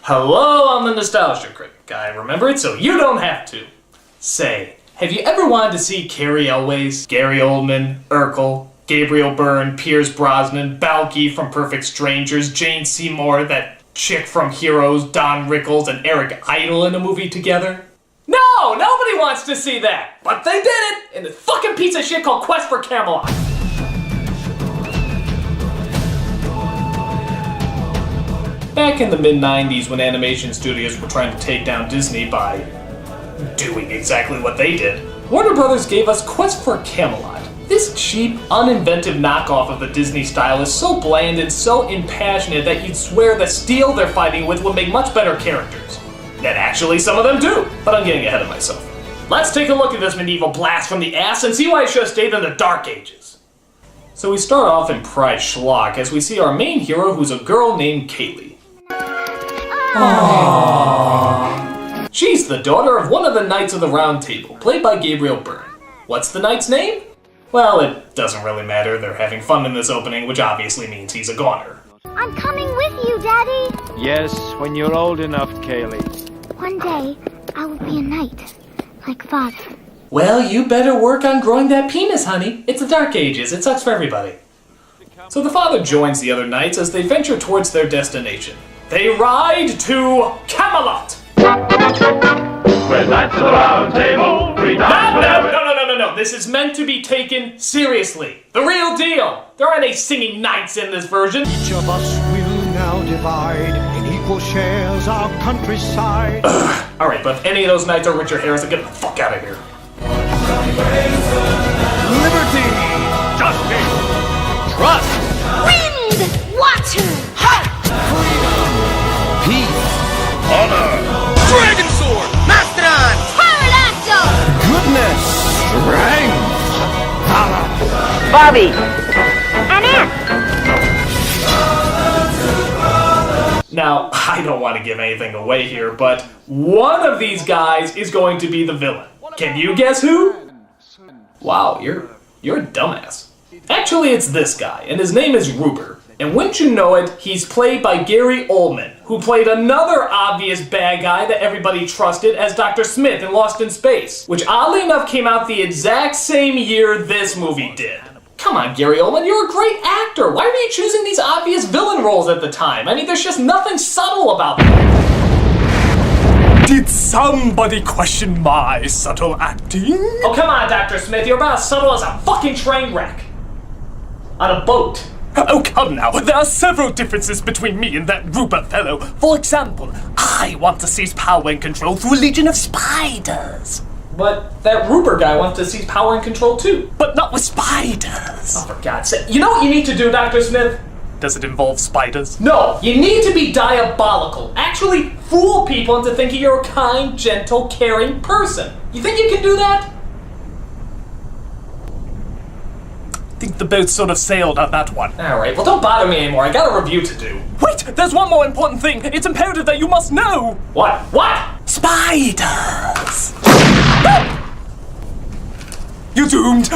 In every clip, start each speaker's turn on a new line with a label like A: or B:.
A: Hello, I'm the Nostalgia Critic. I remember it so you don't have to. Say, have you ever wanted to see Carrie Elways, Gary Oldman, Urkel, Gabriel Byrne, Pierce Brosnan, Balky from Perfect Strangers, Jane Seymour, that chick from Heroes, Don Rickles, and Eric Idle in a movie together? No, nobody wants to see that! But they did it in this fucking piece of shit called Quest for Camelot! Back in the mid-90s when animation studios were trying to take down Disney by doing exactly what they did, Warner Brothers gave us Quest for Camelot. This cheap, uninventive knockoff of the Disney style is so bland and so impassionate that you'd swear the steel they're fighting with would make much better characters. And actually, some of them do, but I'm getting ahead of myself. Let's take a look at this medieval blast from the ass and see why I should have stayed in the Dark Ages. So we start off in Pride Schlock as we see our main hero who's a girl named Kaylee. Aww. She's the daughter of one of the Knights of the Round Table, played by Gabriel Byrne. What's the knight's name? Well, it doesn't really matter. They're having fun in this opening, which obviously means he's a goner.
B: I'm coming with you, Daddy!
C: Yes, when you're old enough, Kaylee.
B: One day, I will be a knight, like Father.
A: Well, you better work on growing that penis, honey. It's the Dark Ages. It sucks for everybody. So the father joins the other knights as they venture towards their destination. They ride to Camelot!
D: We're Knights of the Round Table, we
A: No. This is meant to be taken seriously. The real deal. There aren't any singing knights in this version.
E: Each of us will now divide in equal shares our countryside.
A: Alright, but if any of those knights are Richard Harris, get the fuck out of here.
D: Liberty, justice, trust,
B: Wind! Water!
D: heart, freedom, peace, honor, dragon sword, mastodon,
B: Pterodactyl!
E: Goodness, strength, valor.
F: Bobby!
B: An ant!
A: Now, I don't want to give anything away here, but one of these guys is going to be the villain. Can you guess who? Wow, you're a dumbass. Actually, it's this guy, and his name is Ruber. And wouldn't you know it, he's played by Gary Oldman, who played another obvious bad guy that everybody trusted as Dr. Smith in Lost in Space, which oddly enough came out the exact same year this movie did. Come on, Gary Oldman, you're a great actor. Why were you choosing these obvious villain roles at the time? I mean, there's just nothing subtle about them.
G: Did somebody question my subtle acting?
A: Oh, come on, Dr. Smith, you're about as subtle as a fucking train wreck. On a boat.
G: Oh, come now. There are several differences between me and that Ruber fellow. For example, I want to seize power and control through a legion of spiders.
A: But that Ruber guy wants to seize power and control too.
G: But not with spiders.
A: Oh, for God's sake. You know what you need to do, Dr. Smith?
G: Does it involve spiders?
A: No, you need to be diabolical. Actually fool people into thinking you're a kind, gentle, caring person. You think you can do that?
G: I think the boat sort of sailed on that one.
A: Alright, well don't bother me anymore. I got a review to do.
G: Wait, there's one more important thing. It's imperative that you must know.
A: What? What?
G: Spiders. You're doomed.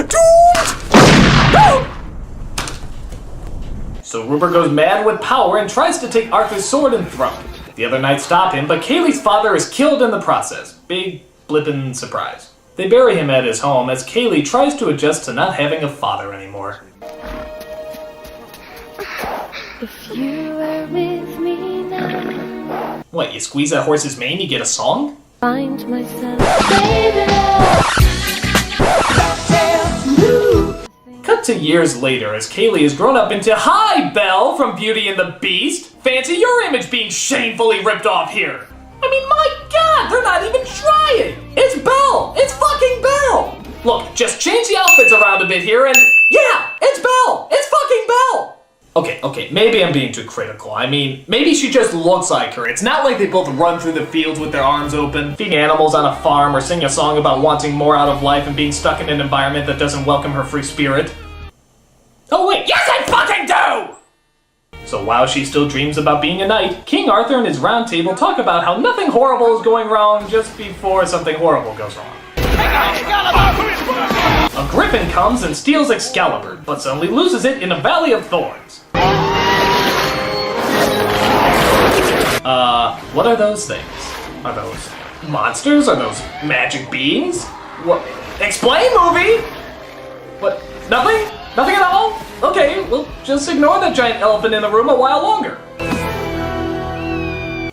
A: So Ruber goes mad with power and tries to take Arthur's sword and throne. The other knights stop him, but Kaylee's father is killed in the process. Big, blippin' surprise. They bury him at his home as Kaylee tries to adjust to not having a father anymore.
B: If you were with me now,
A: What, you squeeze that horse's mane, you get a song?
B: find myself, baby.
A: Cut to years later as Kaylee has grown up into Hi, Belle from Beauty and the Beast. Fancy your image being shamefully ripped off here. I mean, my God, they're not even trying. It's Belle. It's fucking Belle. Look, just change the outfits around a bit here and yeah, it's Belle. It's fucking Belle. Okay, maybe I'm being too critical. I mean, maybe she just looks like her. It's not like they both run through the fields with their arms open, feed animals on a farm, or sing a song about wanting more out of life and being stuck in an environment that doesn't welcome her free spirit. Oh wait, yes I fucking do! So while she still dreams about being a knight, King Arthur and his round table talk about how nothing horrible is going wrong just before something horrible goes wrong. A griffin comes and steals Excalibur, but suddenly loses it in a valley of thorns. What are those things? Are those monsters? Are those magic beings? What? Explain, movie! What? Nothing? Nothing at all? Okay, we'll just ignore that giant elephant in the room a while longer.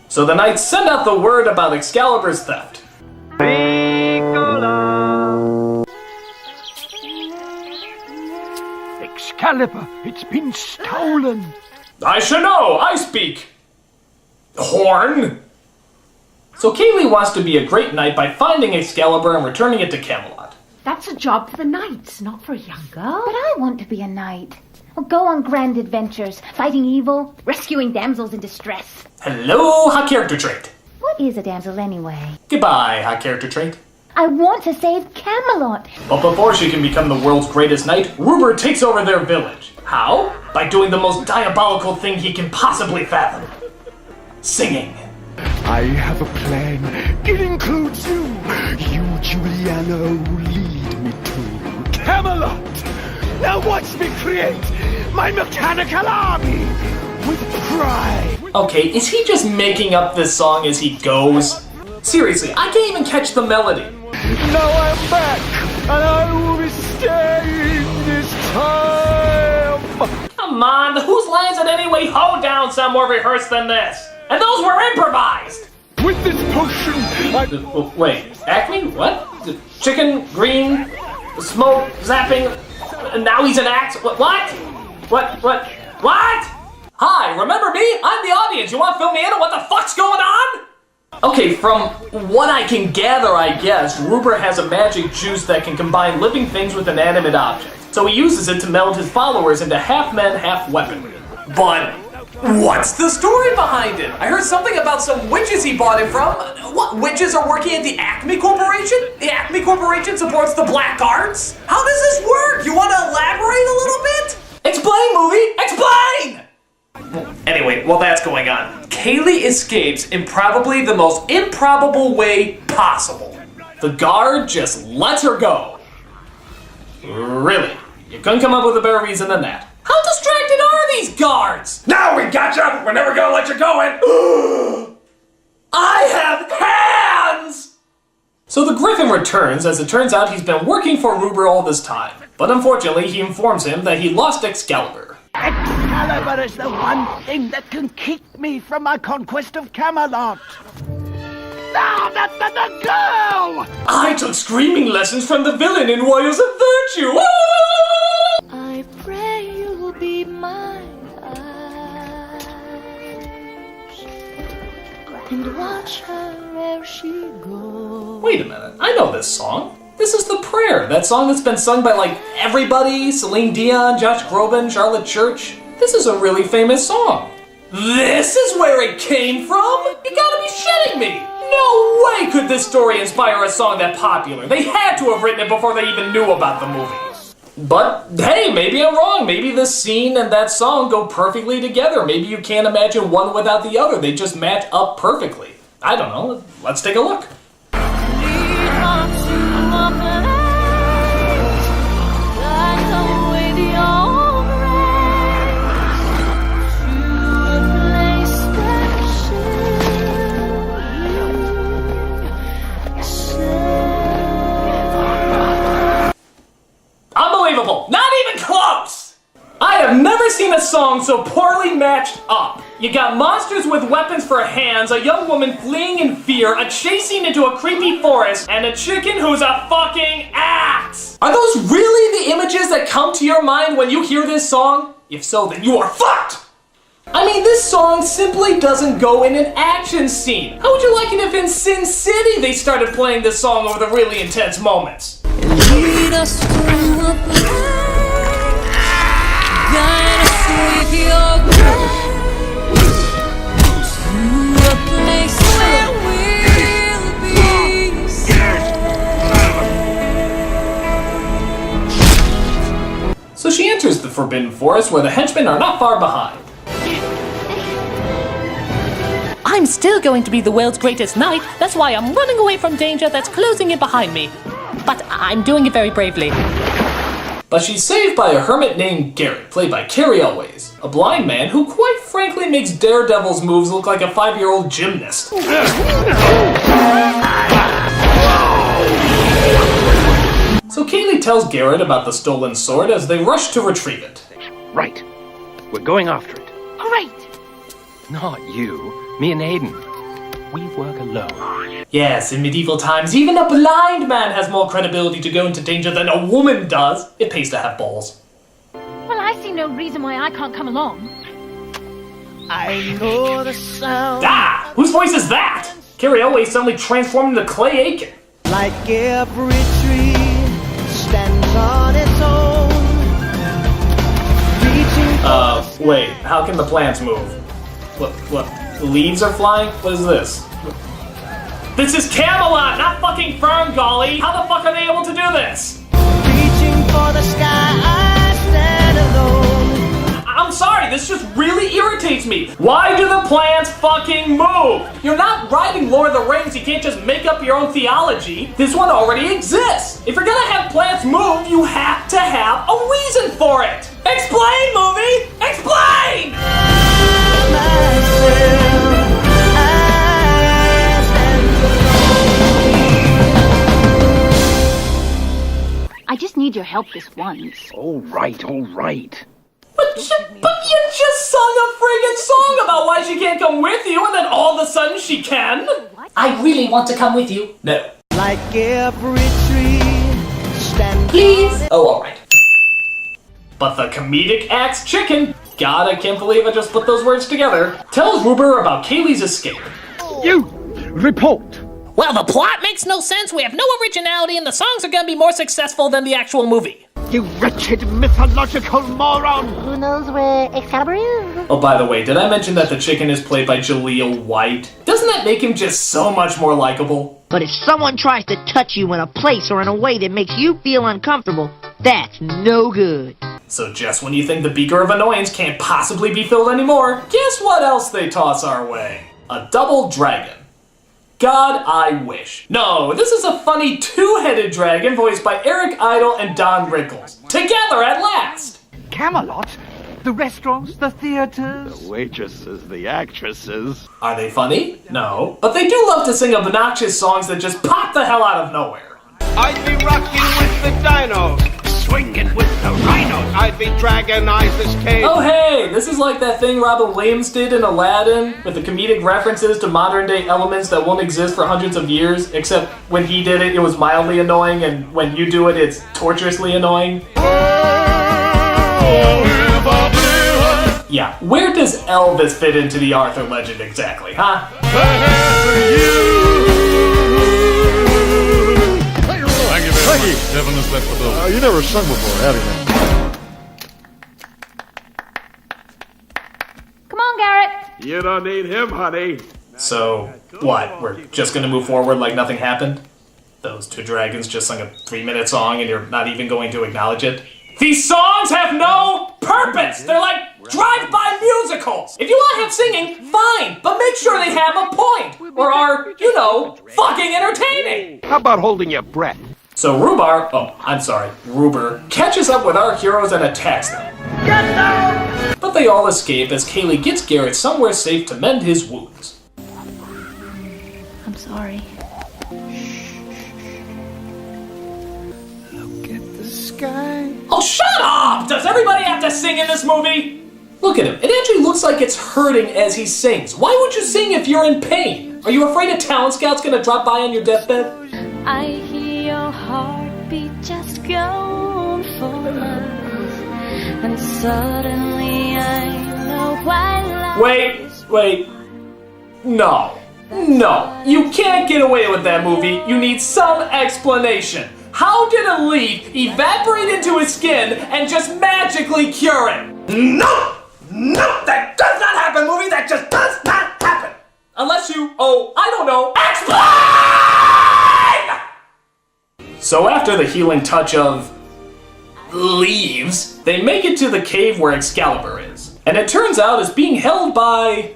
A: So the knights send out the word about Excalibur's theft.
C: Excalibur, it's been stolen.
A: I should know, I speak horn. So Kaylee wants to be a great knight by finding Excalibur and returning it to Camelot.
F: That's a job for the knights, not for a young girl.
B: But I want to be a knight. Or go on grand adventures, fighting evil, rescuing damsels in distress.
A: Hello, hot character trait.
B: What is a damsel anyway?
A: Goodbye, hot character trait.
B: I want to save Camelot.
A: But before she can become the world's greatest knight, Rupert takes over their village. How? By doing the most diabolical thing he can possibly fathom. Singing.
E: I have a plan. It includes you. You, Giuliano, lead me to Camelot. Now watch me create my mechanical army with pride.
A: Okay, is he just making up this song as he goes? Seriously, I can't even catch the melody.
E: Now I'm back, and I will be staying this time.
A: Come on, whose lines had anyway hoedown some more rehearsed than this? And those were improvised!
E: With this potion,
A: Wait, Acme? What? Chicken, green, smoke, zapping, and now he's an axe? What? What? Hi, remember me? I'm the audience. You want to fill me in on what the fuck's going on? Okay, from what I can gather, I guess, Rupert has a magic juice that can combine living things with inanimate objects. So he uses it to meld his followers into half men, half weaponry. But what's the story behind it? I heard something about some witches he bought it from. What, witches are working at the Acme Corporation? The Acme Corporation supports the Black Arts? How does this work? You want to elaborate a little bit? Explain, movie! Explain! Anyway, while that's going on, Kaylee escapes in probably the most improbable way possible. The guard just lets her go. Really? You couldn't come up with a better reason than that. How distracted are these guards? Now we gotcha! We're never gonna let you go in! I have hands! So the Griffin returns, as it turns out he's been working for Rupert all this time. But unfortunately, he informs him that he lost Excalibur.
C: Excalibur is the one thing that can keep me from my conquest of Camelot. No, not the girl!
A: I took screaming lessons from the villain in Warriors of Virtue!
B: I pray you'll be mine. And watch her where she goes.
A: Wait a minute, I know this song. This is The Prayer, that song that's been sung by like everybody, Celine Dion, Josh Groban, Charlotte Church. This is a really famous song. This is where it came from? You gotta be shitting me! No way could this story inspire a song that popular. They had to have written it before they even knew about the movie. But hey, maybe I'm wrong. Maybe this scene and that song go perfectly together. Maybe you can't imagine one without the other. They just match up perfectly. I don't know. Let's take a look. Unbelievable! Not even close! I have never seen a song so poorly matched up. You got monsters with weapons for hands, a young woman fleeing in fear, a chase scene into a creepy forest, and a chicken who's a fucking axe! Are those really the images that come to your mind when you hear this song? If so, then you are fucked! I mean, this song simply doesn't go in an action scene. How would you like it if in Sin City they started playing this song over the really intense moments?
H: Lead us through a place, guide us with your grace, to a place where we'll be safe.
A: So she enters the Forbidden Forest where the henchmen are not far behind.
G: I'm still going to be the world's greatest knight. That's why I'm running away from danger that's closing in behind me. But I'm doing it very bravely.
A: But she's saved by a hermit named Garrett, played by Carrie Elways, a blind man who quite frankly makes Daredevil's moves look like a 5-year-old gymnast. So Kaylee tells Garrett about the stolen sword as they rush to retrieve it.
I: Right. We're going after it.
F: Great!
I: Not you. Me and Aiden. We work alone.
A: Yes, in medieval times, even a blind man has more credibility to go into danger than a woman does. It pays to have balls.
B: Well, I see no reason why I can't come along.
C: I know the sound.
A: Ah! Whose voice is that? Carrie Elway suddenly transformed into Clay Aiken.
C: Like every tree stands on its own. Reaching
A: Wait, how can the plants move? What? The leaves are flying? What is this? This is Camelot, not fucking Fern Golly! How the fuck are they able to do this?
C: reaching for the sky, I stand alone.
A: I'm sorry, this just really irritates me. Why do the plants fucking move? You're not writing Lord of the Rings, you can't just make up your own theology. This one already exists. If you're gonna have plants move, you have to have a reason for it. Explain, movie! Explain!
B: I just need your help this once.
I: All right, all right.
A: But you just sung a friggin' song about why she can't come with you, and then all of a sudden she can? I really want to come with you. No.
C: Like every tree stands.
A: Please? Oh, alright. But the comedic axe chicken, God, I can't believe I just put those words together, tells Ruber about Kaylee's escape.
E: You! Report!
J: Well, the plot makes no sense, we have no originality, and the songs are gonna be more successful than the actual movie.
E: You wretched mythological moron!
B: Who knows where Excalibur is?
A: Oh, by the way, did I mention that the chicken is played by Jaleel White? Doesn't that make him just so much more likable?
K: But if someone tries to touch you in a place or in a way that makes you feel uncomfortable, that's no good.
A: So just when you think the beaker of annoyance can't possibly be filled anymore, guess what else they toss our way? A double dragon. God, I wish. No, this is a funny two-headed dragon voiced by Eric Idle and Don Rickles. Together at last!
C: Camelot? The restaurants, the theaters?
E: The waitresses, the actresses.
A: Are they funny? No. But they do love to sing obnoxious songs that just pop the hell out of nowhere.
L: I'd be rocking with the dinos, swinging with the rhinos. I'd be dragging Isaac's cave.
A: Oh hey, this is like that thing Robin Williams did in Aladdin, with the comedic references to modern day elements that won't exist for hundreds of years, except when he did it, it was mildly annoying, and when you do it, it's torturously annoying. Yeah, where does Elvis fit into the Arthur legend exactly, huh?
M: Thank you. Devin has left the building. You never sung before, have you?
B: Come on, Garrett.
L: You don't need him, honey.
A: So, what? We're just gonna move forward like nothing happened? Those two dragons just sung a 3-minute song and you're not even going to acknowledge it? These songs have no purpose! They're like drive-by musicals! If you want to have singing, fine, but make sure they have a point! Or are, you know, fucking entertaining!
I: How about holding your breath?
A: So Ruber catches up with our heroes and attacks them.
C: Get down!
A: But they all escape as Kaylee gets Garrett somewhere safe to mend his wounds.
B: I'm sorry.
C: Look at the sky.
A: Oh, shut up! Does everybody have to sing in this movie? Look at him. It actually looks like it's hurting as he sings. Why would you sing if you're in pain? Are you afraid a talent scout's gonna drop by on your deathbed?
H: I hear your heartbeat just going for miles, and suddenly I know why.
A: Wait. No, you can't get away with that movie. You need some explanation. How did a leaf evaporate into his skin and just magically cure him? No, that does not happen, movie. That just does not happen. Unless you, explain! So after the healing touch of leaves, they make it to the cave where Excalibur is. And it turns out it's being held by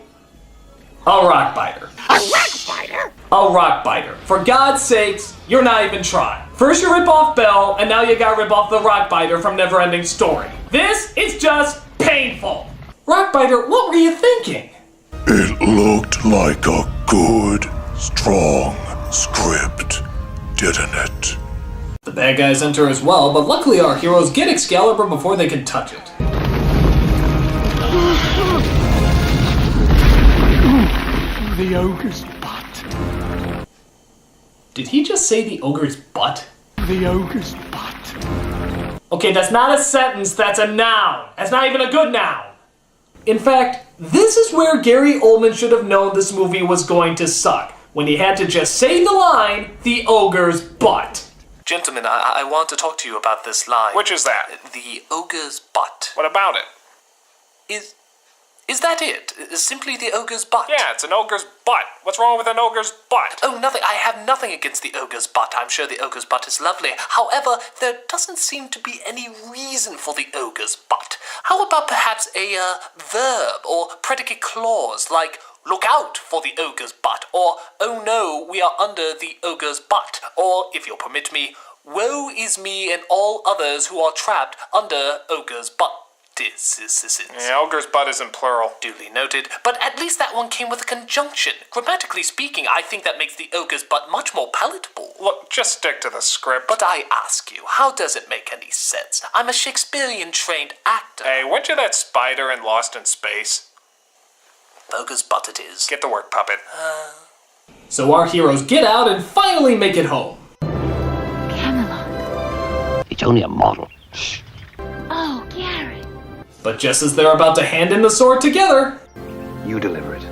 A: a rock biter.
C: A rock biter?
A: A rock biter. For God's sakes, you're not even trying. First you rip off Belle, and now you gotta rip off the Rockbiter from Neverending Story. This is just painful. Rockbiter, what were you thinking?
N: It looked like a good, strong script, didn't it?
A: The bad guys enter as well, but luckily our heroes get Excalibur before they can touch it.
E: The ogre's butt.
A: Did he just say the ogre's butt?
E: The ogre's butt.
A: Okay, that's not a sentence, that's a noun. That's not even a good noun. In fact, this is where Gary Oldman should have known this movie was going to suck, when he had to just say the line, the ogre's butt.
G: Gentlemen, I want to talk to you about this line.
L: Which is that?
G: The ogre's butt.
L: What about it?
G: Is that it? Simply the ogre's butt?
L: Yeah, it's an ogre's butt. What's wrong with an ogre's butt?
G: Oh, nothing. I have nothing against the ogre's butt. I'm sure the ogre's butt is lovely. However, there doesn't seem to be any reason for the ogre's butt. How about perhaps a verb or predicate clause like look out for the ogre's butt, or oh no, we are under the ogre's butt, or if you'll permit me, woe is me and all others who are trapped under ogre's butt.
L: Yeah, ogre's butt is in plural.
G: Duly noted, but at least that one came with a conjunction. Grammatically speaking, I think that makes the ogre's butt much more palatable.
L: Look, just stick to the script.
G: But I ask you, how does it make any sense? I'm a Shakespearean-trained actor.
L: Hey, weren't you that spider in Lost in Space?
G: Ogre's butt it is.
L: Get to work, puppet.
A: So our heroes get out and finally make it home.
B: Camelot.
I: It's only a model. Shh.
B: Oh, Garrett.
A: But just as they're about to hand in the sword together...
I: You deliver it.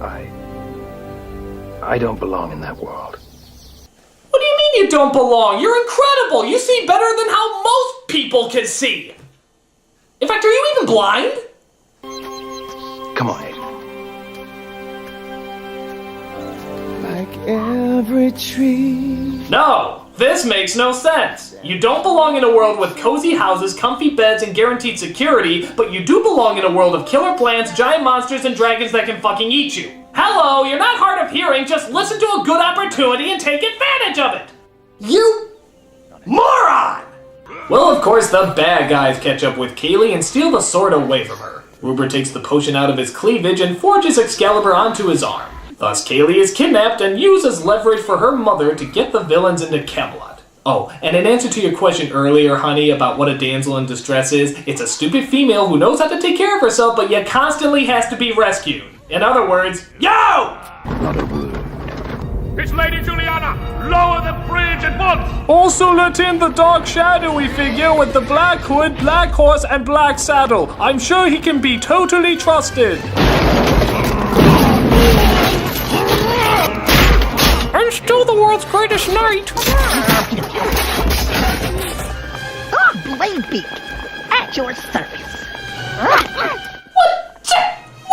I: I don't belong in that world.
A: What do you mean you don't belong? You're incredible! You see better than how most people can see! In fact, are you even blind?
I: Come on, Aiden.
E: Like every tree.
A: No! This makes no sense. You don't belong in a world with cozy houses, comfy beds, and guaranteed security, but you do belong in a world of killer plants, giant monsters, and dragons that can fucking eat you. Hello, you're not hard of hearing, just listen to a good opportunity and take advantage of it. You moron! Well, of course, the bad guys catch up with Kaylee and steal the sword away from her. Rupert takes the potion out of his cleavage and forges Excalibur onto his arm. Thus, Kaylee is kidnapped and uses leverage for her mother to get the villains into Camelot. Oh, and in answer to your question earlier, honey, about what a damsel in distress is, it's a stupid female who knows how to take care of herself, but yet constantly has to be rescued. In other words, yo!
I: Not a word.
D: It's Lady Juliana! Lower the bridge at once!
G: Also let in the dark shadowy figure with the black hood, black horse, and black saddle. I'm sure he can be totally trusted.
J: I'm still the world's greatest knight.
K: Bladebeak, at your service.
A: What?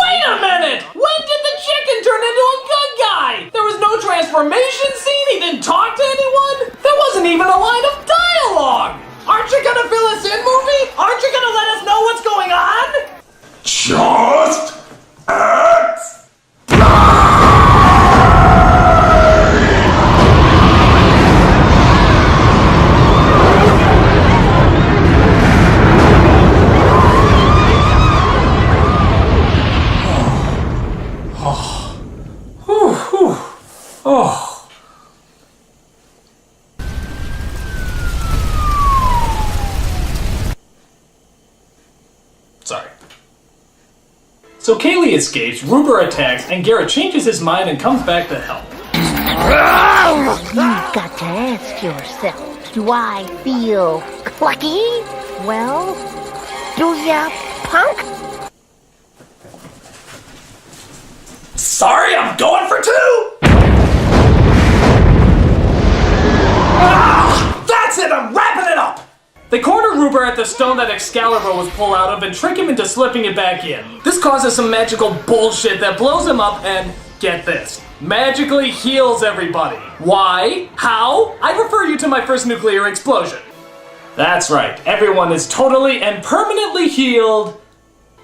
A: Wait a minute! When did the chicken turn into a good guy? There was no transformation scene, he didn't talk to anyone? There wasn't even a line of dialogue! Aren't you gonna fill us in, movie? Aren't you gonna let us know what's going on?
N: Just act.
A: Oh. Sorry. So Kaylee escapes, Rupert attacks, and Garrett changes his mind and comes back to help.
B: You've got to ask yourself, do I feel clucky? Well, do ya, punk?
A: Sorry, I'm going for two! Ah, that's it, I'm wrapping it up! They corner Rupert at the stone that Excalibur was pulled out of and trick him into slipping it back in. This causes some magical bullshit that blows him up and, get this, magically heals everybody. Why? How? I refer you to my first nuclear explosion. That's right, everyone is totally and permanently healed,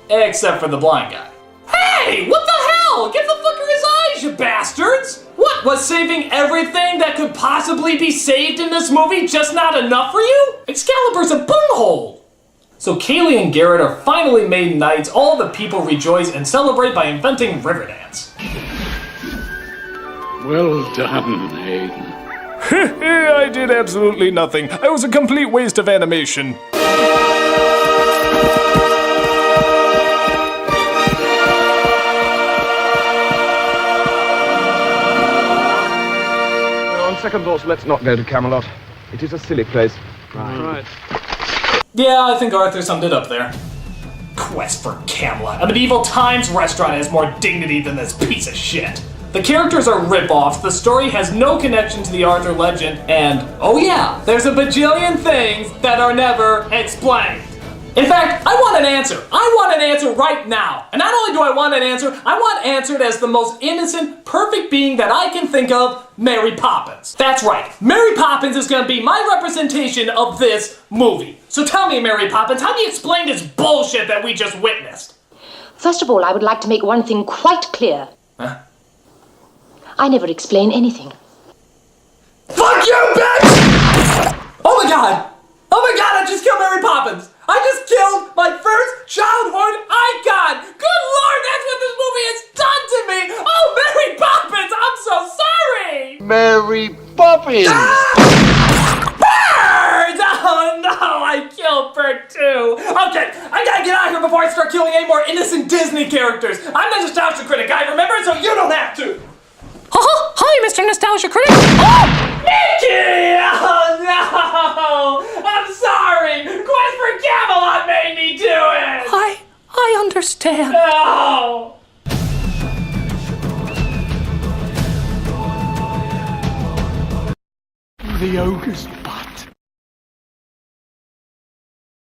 A: except for the blind guy. Hey, what the hell? Give the fucker his eyes, you bastards! What? What? Was saving everything that could possibly be saved in this movie just not enough for you? Excalibur's a bunghole! So Kaylee and Garrett are finally made knights. All the people rejoice and celebrate by inventing Riverdance.
O: Well done, Hayden.
P: I did absolutely nothing. I was a complete waste of animation.
Q: On second thoughts, let's not go to Camelot. It is a silly place.
O: Right.
A: Yeah, I think Arthur summed it up there. Quest for Camelot. A medieval times restaurant has more dignity than this piece of shit. The characters are rip-offs, the story has no connection to the Arthur legend, and, oh yeah, there's a bajillion things that are never explained. In fact, I want an answer. I want an answer right now. And not only do I want an answer, I want answered as the most innocent, perfect being that I can think of, Mary Poppins. That's right, Mary Poppins is gonna be my representation of this movie. So tell me, Mary Poppins, how do you explain this bullshit that we just witnessed?
F: First of all, I would like to make one thing quite clear.
A: Huh?
F: I never explain anything.
A: Fuck you, bitch! Oh my god! Oh my god, I just killed Mary Poppins! I just killed my first childhood icon! Good lord, that's what this movie has done to me! Oh, Mary Poppins, I'm so sorry!
L: Mary Poppins!
A: Bird! Oh no, I killed Bird too! Okay, I gotta get out of here before I start killing any more innocent Disney characters! I'm the Nostalgia Critic, I remember it, so you don't have to!
J: Hi, Mr. Nostalgia Critic.
A: Oh! Mickey! Oh no! I'm sorry! Quest for Camelot made me do it!
J: I understand.
A: No!
E: The ogre's butt.